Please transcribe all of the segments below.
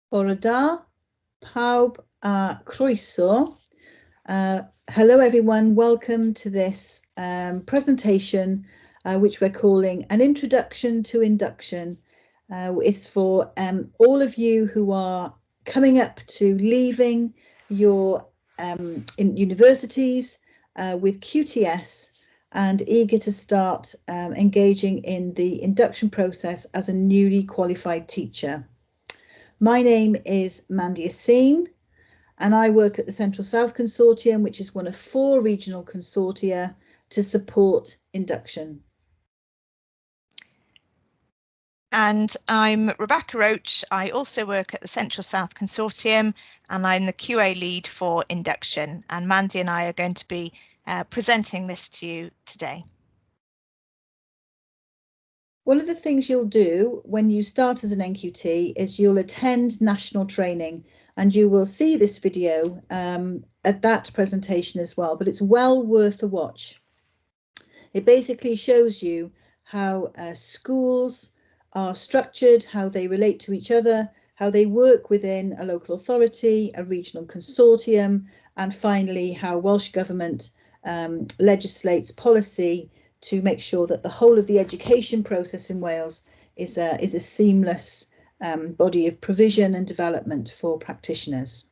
Bore da, pawb a croeso. Hello everyone, welcome to this presentation which we're calling An Introduction to Induction. It's for all of you who are coming up to leaving your in universities with QTS and eager to start engaging in the induction process as a newly qualified teacher. My name is Mandy Yassine, and I work at the Central South Consortium, which is one of 4 regional consortia to support induction. And I'm Rebecca Roach. I also work at the Central South Consortium, and I'm the QA lead for induction. And Mandy and I are going to be presenting this to you today. One of the things you'll do when you start as an NQT is you'll attend national training, and you will see this video at that presentation as well, but it's well worth a watch. It basically shows you how schools are structured, how they relate to each other, how they work within a local authority, a regional consortium, and finally how Welsh Government legislates policy to make sure that the whole of the education process in Wales is a seamless body of provision and development for practitioners.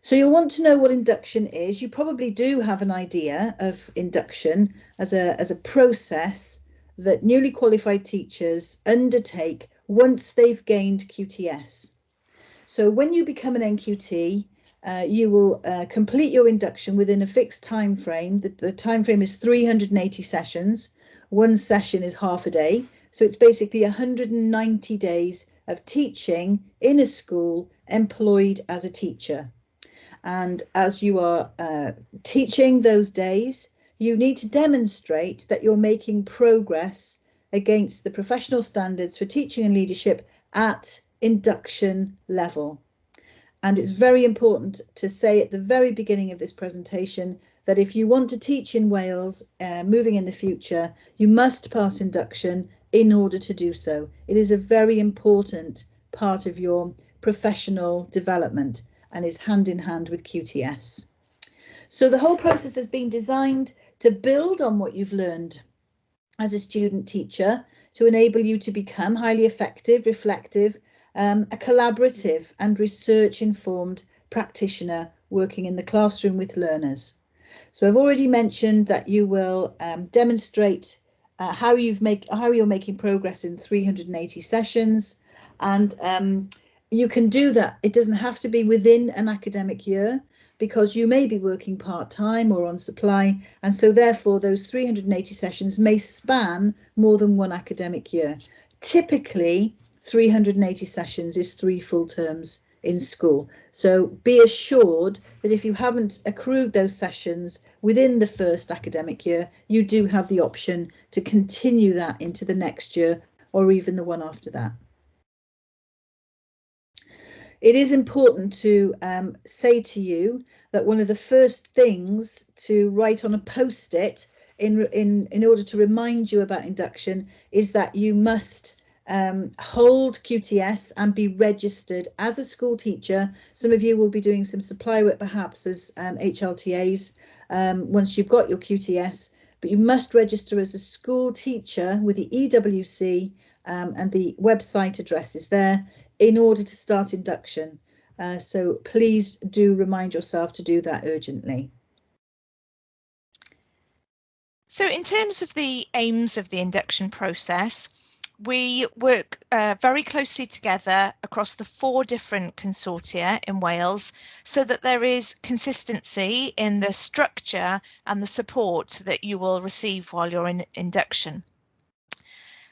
So you'll want to know what induction is. You probably do have an idea of induction as a process that newly qualified teachers undertake once they've gained QTS. So when you become an NQT, you will complete your induction within a fixed time frame. The time frame is 380 sessions. One session is half a day. So it's basically 190 days of teaching in a school employed as a teacher. And as you are teaching those days, you need to demonstrate that you're making progress against the professional standards for teaching and leadership at induction level. And it's very important to say at the very beginning of this presentation that if you want to teach in Wales moving in the future, you must pass induction in order to do so. It is a very important part of your professional development and is hand in hand with QTS. So the whole process has been designed to build on what you've learned as a student teacher to enable you to become highly effective, reflective, a collaborative and research-informed practitioner working in the classroom with learners. So I've already mentioned that you will demonstrate how you're making progress in 380 sessions, and you can do that. It doesn't have to be within an academic year because you may be working part-time or on supply, and so therefore those 380 sessions may span more than one academic year. Typically 380 sessions is 3 full terms in school. So be assured that if you haven't accrued those sessions within the first academic year, you do have the option to continue that into the next year or even the one after that. It is important to say to you that one of the first things to write on a post-it in order to remind you about induction is that you must hold QTS and be registered as a school teacher. Some of you will be doing some supply work perhaps as HLTAs once you've got your QTS, but you must register as a school teacher with the EWC and the website address is there in order to start induction. So please do remind yourself to do that urgently. So in terms of the aims of the induction process, we work very closely together across the 4 different consortia in Wales so that there is consistency in the structure and the support that you will receive while you're in induction.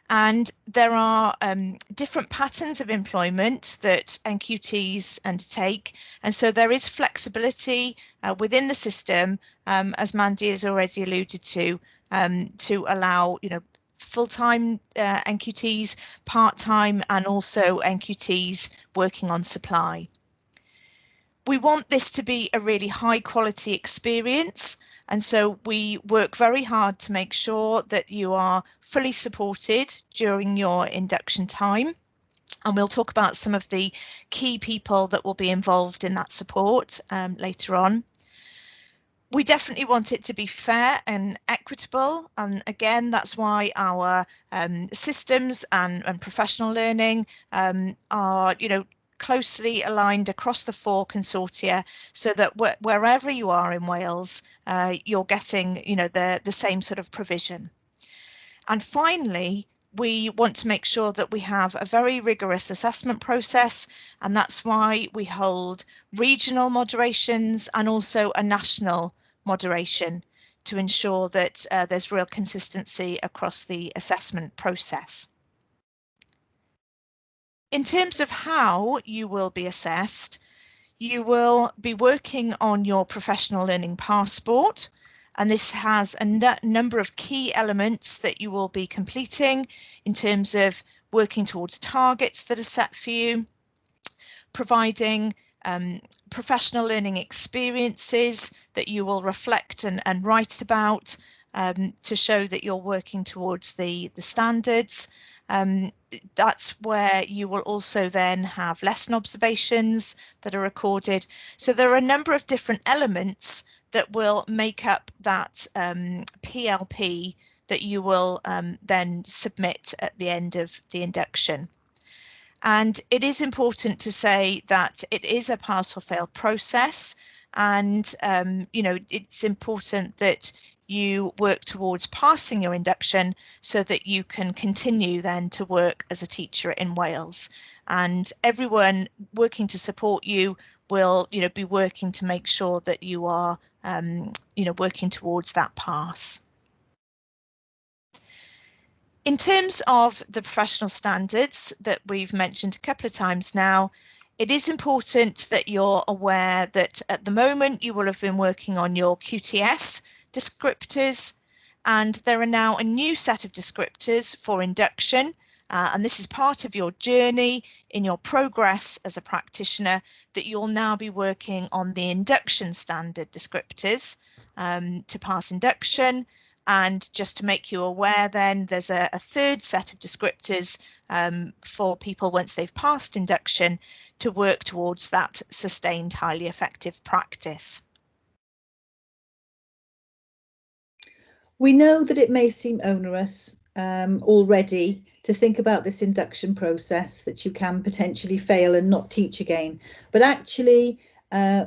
And there are different patterns of employment that NQTs undertake, and so there is flexibility within the system, as Mandy has already alluded to allow full-time NQTs, part-time, and also NQTs working on supply. We want this to be a really high-quality experience. And so we work very hard to make sure that you are fully supported during your induction time. And we'll talk about some of the key people that will be involved in that support later on. We definitely want it to be fair and equitable, and again that's why our systems and professional learning are closely aligned across the 4 consortia, so that wherever you are in Wales you're getting the same sort of provision. And finally, we want to make sure that we have a very rigorous assessment process, and that's why we hold regional moderations and also a national moderation to ensure that there's real consistency across the assessment process. In terms of how you will be assessed, you will be working on your professional learning passport, and this has a number of key elements that you will be completing in terms of working towards targets that are set for you, providing professional learning experiences that you will reflect and write about to show that you're working towards the standards. That's where you will also then have lesson observations that are recorded. So there are a number of different elements that will make up that PLP that you will then submit at the end of the induction. And it is important to say that it is a pass or fail process, and it's important that you work towards passing your induction so that you can continue then to work as a teacher in Wales. And everyone working to support you will be working to make sure that you are working towards that pass. In terms of the professional standards that we've mentioned a couple of times now, it is important that you're aware that at the moment you will have been working on your QTS descriptors, and there are now a new set of descriptors for induction, and this is part of your journey in your progress as a practitioner, that you'll now be working on the induction standard descriptors to pass induction. And just to make you aware then, there's a third set of descriptors for people once they've passed induction to work towards that sustained highly effective practice. We know that it may seem onerous already to think about this induction process, that you can potentially fail and not teach again. But actually,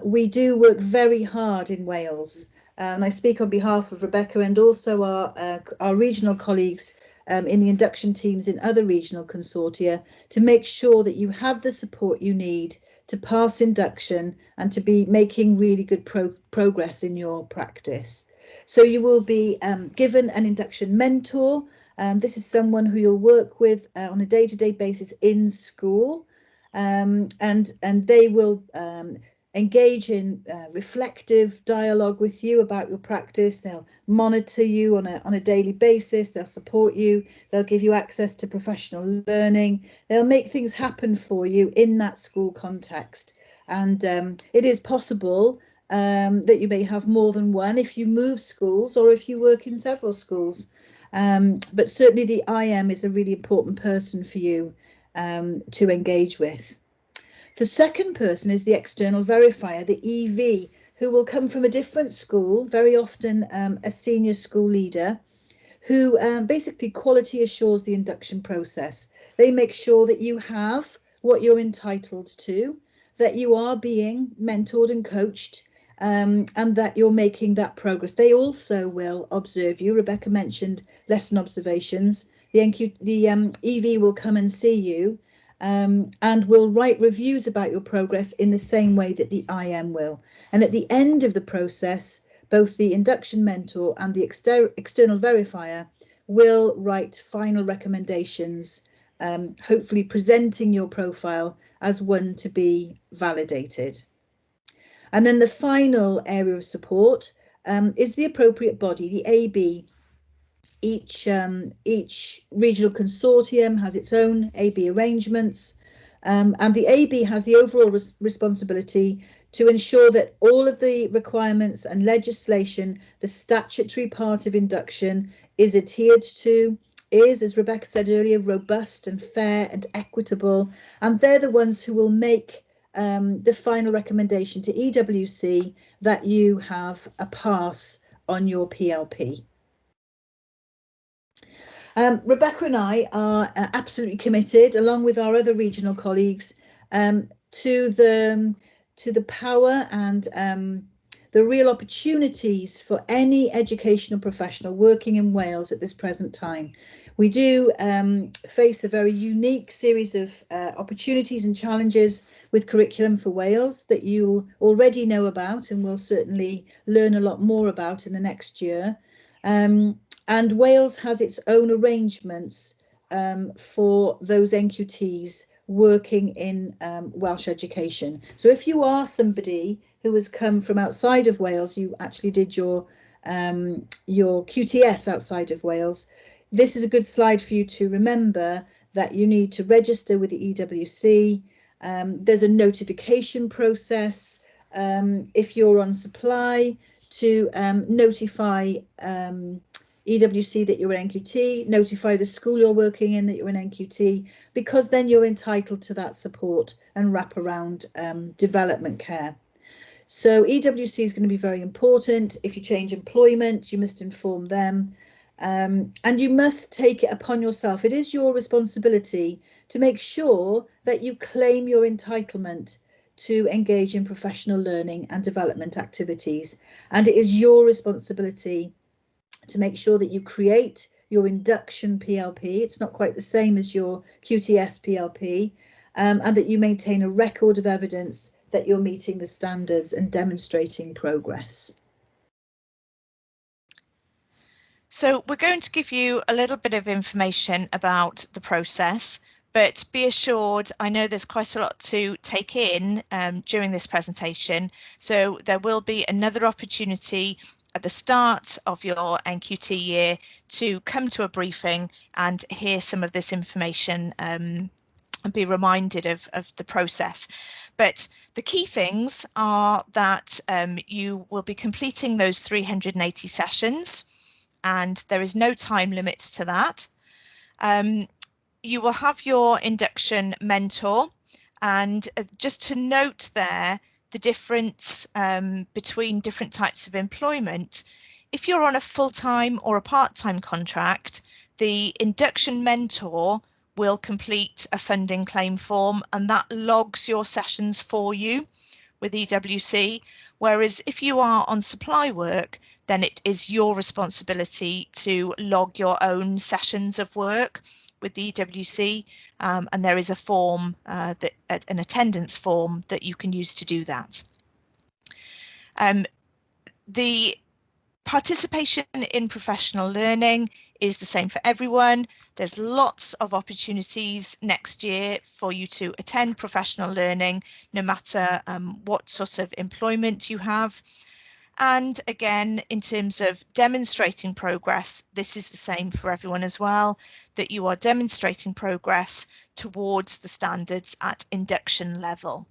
we do work very hard in Wales. And I speak on behalf of Rebecca and also our regional colleagues in the induction teams in other regional consortia to make sure that you have the support you need to pass induction and to be making really good progress in your practice. So you will be given an induction mentor. This is someone who you'll work with on a day-to-day basis in school, and they will engage in reflective dialogue with you about your practice. They'll monitor you on a daily basis. They'll support you. They'll give you access to professional learning. They'll make things happen for you in that school context. And it is possible that you may have more than one if you move schools or if you work in several schools. But certainly the IM is a really important person for you to engage with. The second person is the external verifier, the EV, who will come from a different school, very often a senior school leader, who basically quality assures the induction process. They make sure that you have what you're entitled to, that you are being mentored and coached, and that you're making that progress. They also will observe you. Rebecca mentioned lesson observations. The EV will come and see you and will write reviews about your progress in the same way that the IM will. And at the end of the process, both the induction mentor and the external verifier will write final recommendations, hopefully presenting your profile as one to be validated. And then the final area of support is the appropriate body, the AB. Each regional consortium has its own AB arrangements, and the AB has the overall responsibility to ensure that all of the requirements and legislation, the statutory part of induction, is adhered to. is, as Rebecca said earlier, robust and fair and equitable, and they're the ones who will make the final recommendation to EWC that you have a pass on your PLP. Rebecca and I are absolutely committed, along with our other regional colleagues, to the power and the real opportunities for any educational professional working in Wales at this present time. We do face a very unique series of opportunities and challenges with Curriculum for Wales that you'll already know about and will certainly learn a lot more about in the next year. And Wales has its own arrangements for those NQTs working in Welsh education. So if you are somebody who has come from outside of Wales, you actually did your QTS outside of Wales, this is a good slide for you to remember that you need to register with the EWC. There's a notification process if you're on supply to notify EWC that you're an NQT, notify the school you're working in that you're an NQT, because then you're entitled to that support and wraparound development care. So EWC is going to be very important. If you change employment, you must inform them. And you must take it upon yourself. It is your responsibility to make sure that you claim your entitlement to engage in professional learning and development activities. And it is your responsibility to make sure that you create your induction PLP. It's not quite the same as your QTS PLP, and that you maintain a record of evidence that you're meeting the standards and demonstrating progress. So we're going to give you a little bit of information about the process, but be assured, I know there's quite a lot to take in during this presentation, so there will be another opportunity at the start of your NQT year to come to a briefing and hear some of this information and be reminded of the process. But the key things are that you will be completing those 380 sessions, and there is no time limit to that. You will have your induction mentor, and just to note there the difference between different types of employment. If you're on a full-time or a part-time contract, the induction mentor will complete a funding claim form, and that logs your sessions for you with EWC, whereas if you are on supply work, then it is your responsibility to log your own sessions of work with the EWC, and there is a form, an attendance form that you can use to do that. The participation in professional learning is the same for everyone. There's lots of opportunities next year for you to attend professional learning, no matter what sort of employment you have. And again, in terms of demonstrating progress, this is the same for everyone as well, that you are demonstrating progress towards the standards at induction level.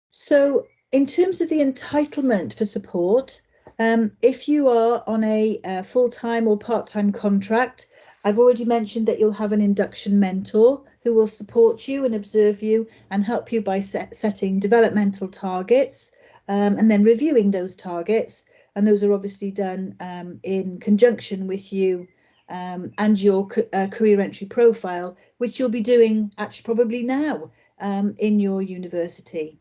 So in terms of the entitlement for support, if you are on a full-time or part-time contract, I've already mentioned that you'll have an induction mentor who will support you and observe you and help you by setting developmental targets and then reviewing those targets. And those are obviously done in conjunction with you and your career entry profile, which you'll be doing actually probably now in your university.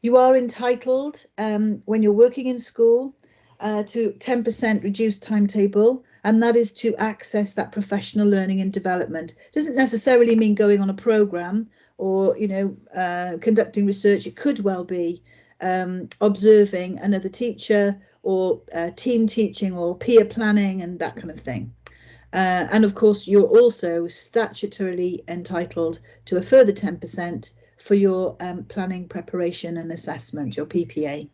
You are entitled, when you're working in school, to 10% reduced timetable, and that is to access that professional learning and development. It doesn't necessarily mean going on a program or, conducting research. It could well be observing another teacher or team teaching or peer planning and that kind of thing. And of course, you're also statutorily entitled to a further 10% for your planning, preparation and assessment, your PPA.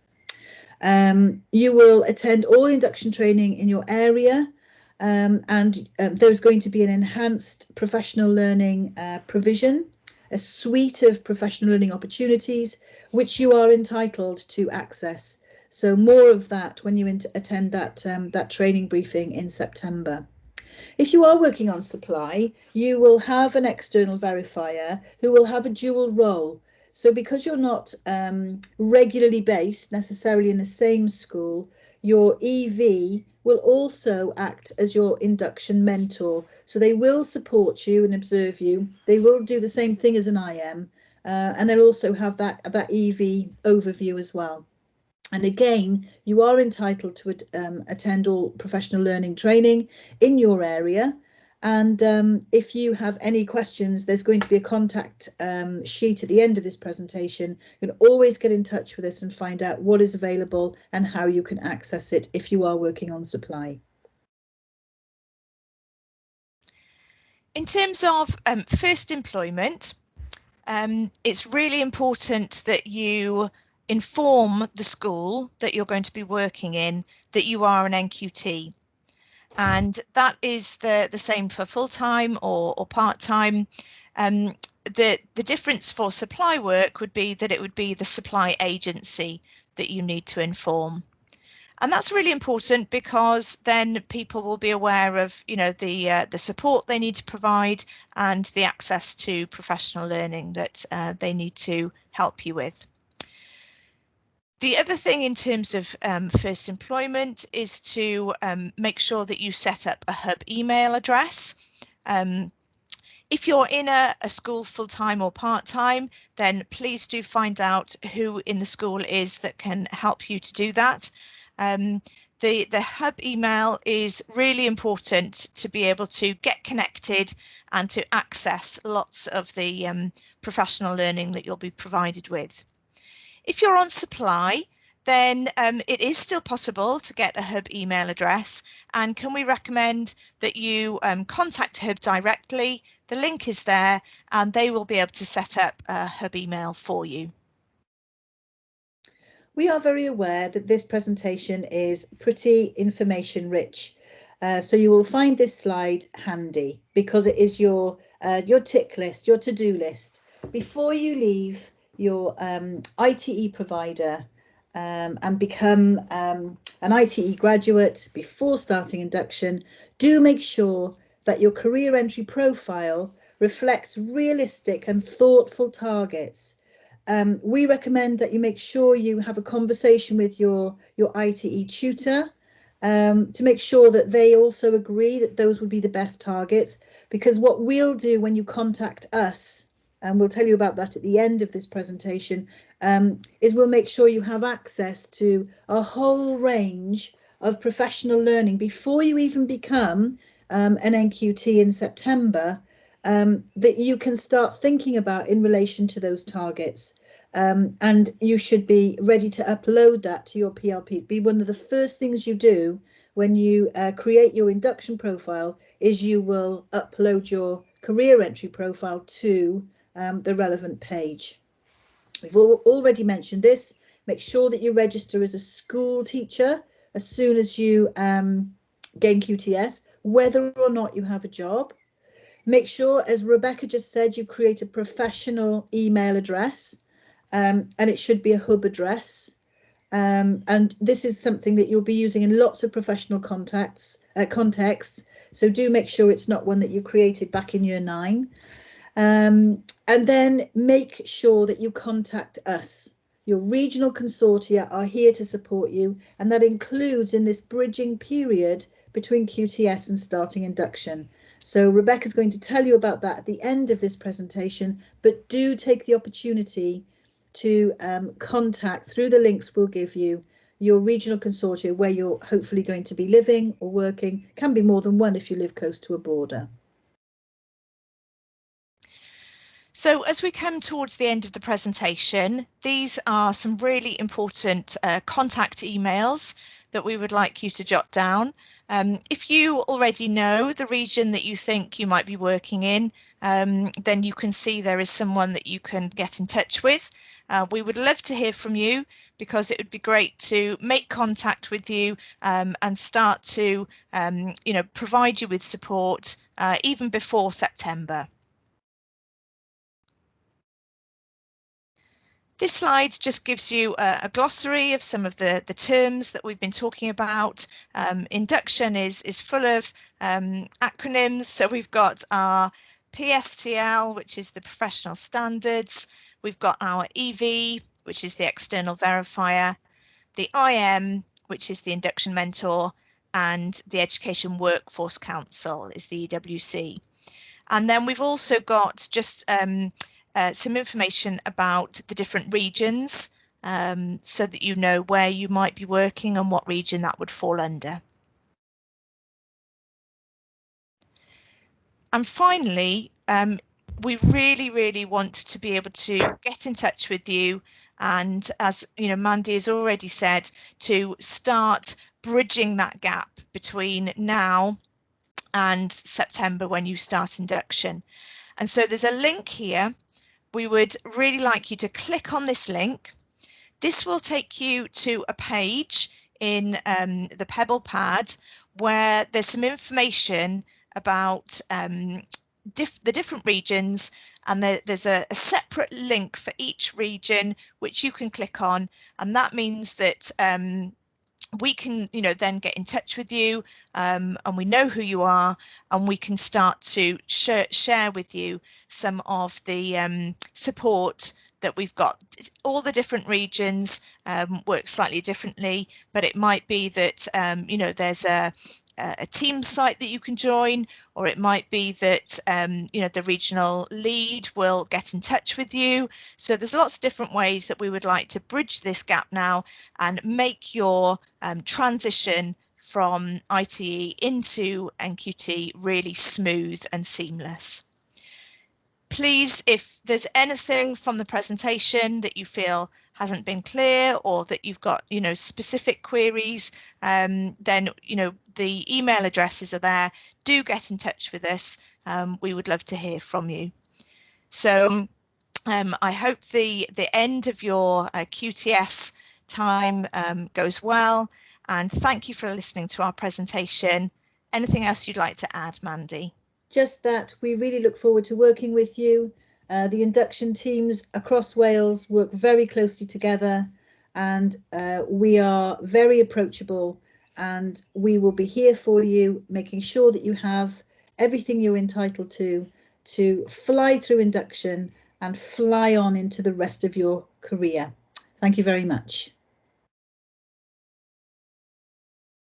You will attend all induction training in your area, and there's going to be an enhanced professional learning provision, a suite of professional learning opportunities which you are entitled to access. So more of that when you attend that training briefing in September. If you are working on supply, you will have an external verifier who will have a dual role. So because you're not regularly based necessarily in the same school, your EV will also act as your induction mentor. So they will support you and observe you. They will do the same thing as an IM, and they'll also have that EV overview as well. And again, you are entitled to attend all professional learning training in your area. And if you have any questions, there's going to be a contact sheet at the end of this presentation. You can always get in touch with us and find out what is available and how you can access it if you are working on supply. In terms of first employment, it's really important that you inform the school that you're going to be working in that you are an NQT. And that is the same for full-time or part-time. The difference for supply work would be that it would be the supply agency that you need to inform. And that's really important because then people will be aware of, you know, the support they need to provide and the access to professional learning that they need to help you with. The other thing in terms of first employment is to make sure that you set up a hub email address. If you're in a school full-time or part-time, then please do find out who in the school is that can help you to do that. The hub email is really important to be able to get connected and to access lots of the professional learning that you'll be provided with. If you're on supply, then it is still possible to get a hub email address, and can we recommend that you contact hub directly? The link is there and they will be able to set up a hub email for you. We are very aware that this presentation is pretty information rich. So you will find this slide handy because it is your tick list, your to-do list. Before you leave your ITE provider and become an ITE graduate, before starting induction, do make sure that your career entry profile reflects realistic and thoughtful targets. We recommend that you make sure you have a conversation with your ITE tutor to make sure that they also agree that those would be the best targets. Because what we'll do when you contact us, and we'll tell you about that at the end of this presentation, is we'll make sure you have access to a whole range of professional learning before you even become an NQT in September, that you can start thinking about in relation to those targets. And you should be ready to upload that to your PLP. It'd be one of the first things you do when you create your induction profile is you will upload your career entry profile to the relevant page. We've already mentioned this. Make sure that you register as a school teacher as soon as you gain QTS, whether or not you have a job. Make sure, as Rebecca just said, you create a professional email address. And it should be a hub address. And this is something that you'll be using in lots of professional contexts. So do make sure it's not one that you created back in year 9. And then make sure that you contact us. Your regional consortia are here to support you, and that includes in this bridging period between QTS and starting induction. So Rebecca's going to tell you about that at the end of this presentation, but do take the opportunity to contact through the links we'll give you your regional consortia where you're hopefully going to be living or working. Can be more than one if you live close to a border. So as we come towards the end of the presentation, these are some really important contact emails that we would like you to jot down. If you already know the region that you think you might be working in, then you can see there is someone that you can get in touch with. We would love to hear from you because it would be great to make contact with you and start to provide you with support even before September. This slide just gives you a glossary of some of the terms that we've been talking about. Induction is full of acronyms. So we've got our PSTL, which is the professional standards. We've got our EV, which is the external verifier, the IM, which is the induction mentor, and the Education Workforce Council is the EWC. And then we've also got just some information about the different regions, so that you know where you might be working and what region that would fall under. And finally, we really want to be able to get in touch with you, and as you know, Mandy has already said, to start bridging that gap between now and September when you start induction. And so there's a link here. We would really like you to click on this link. This will take you to a page in the Pebble Pad where there's some information about the different regions, and there's a separate link for each region which you can click on, and that means that we can, you know, then get in touch with you, and we know who you are, and we can start to share with you some of the support that we've got. All the different regions work slightly differently, but it might be that you know, there's a team site that you can join, or it might be that you know, the regional lead will get in touch with you. So there's lots of different ways that we would like to bridge this gap now and make your transition from ITE into NQT really smooth and seamless. Please, if there's anything from the presentation that you feel hasn't been clear, or that you've got, you know, specific queries, then, you know, the email addresses are there. Do get in touch with us. We would love to hear from you. So I hope the end of your QTS time goes well, and thank you for listening to our presentation. Anything else you'd like to add, Mandy? Just that we really look forward to working with you. The induction teams across Wales work very closely together, and we are very approachable, and we will be here for you, making sure that you have everything you're entitled to fly through induction and fly on into the rest of your career. Thank you very much.